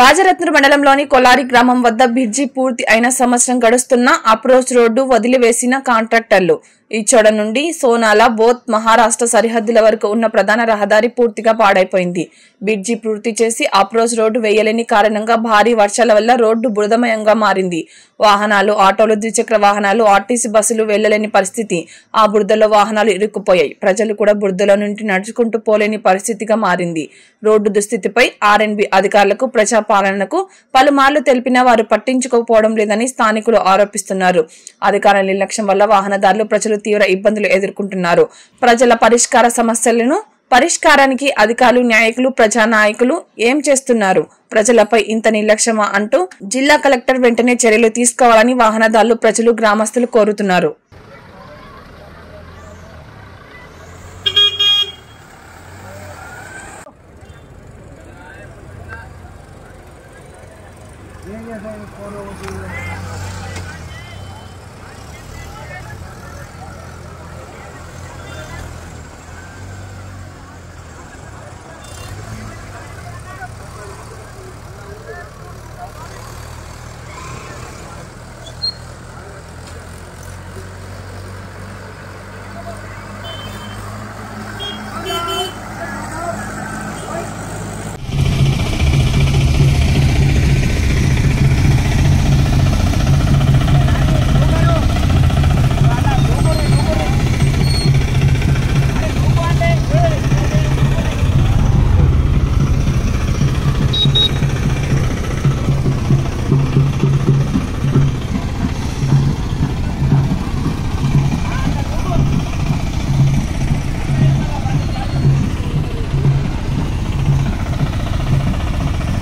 రాజరత్న మండలంలోని కొలారి గ్రామం వద్ద బ్రిడ్జి పూర్తి అయిన సంవత్సరం గడుస్తున్న అప్రోచ్ రోడ్డు వదిలివేసిన కాంట్రాక్టర్లు ఈచోడ నుండి సోనాల బోత్ మహారాష్ట్ర సరిహద్దుల వరకు ఉన్న ప్రధాన రహదారి పూర్తిగా పాడైపోయింది. బ్రిడ్జి పూర్తి చేసి అప్రోచ్ రోడ్డు వేయలేని కారణంగా భారీ వర్షాల వల్ల రోడ్డు బురదమయంగా మారింది. వాహనాలు, ఆటోలు, ద్విచక్ర వాహనాలు, ఆర్టీసీ బస్సులు వెళ్లలేని పరిస్థితి. ఆ బురదలో వాహనాలు ఇరుక్కుపోయాయి. ప్రజలు కూడా బురదలో నుండి నడుచుకుంటూ పోలేని పరిస్థితిగా మారింది. రోడ్డు దుస్థితిపై ఆర్ఎండ్బి అధికారులకు ప్రజాపాలనకు పలుమార్లు తెలిపినా వారు పట్టించుకోకపోవడం లేదని స్థానికులు ఆరోపిస్తున్నారు. అధికారుల నిర్లక్ష్యం వల్ల వాహనదారులు, ప్రజలు తీవ్ర ఇబ్బందులు ఎదుర్కొంటున్నారు. ప్రజల పరిష్కారానికి అధికారులు, నాయకులు, ప్రజానాయకులు ఏం చేస్తున్నారు? ప్రజలపై ఇంత నిర్లక్ష్యమా అంటూ జిల్లా కలెక్టర్ వెంటనే చర్యలు తీసుకోవాలని వాహనదారులు, ప్రజలు, గ్రామస్తులు కోరుతున్నారు.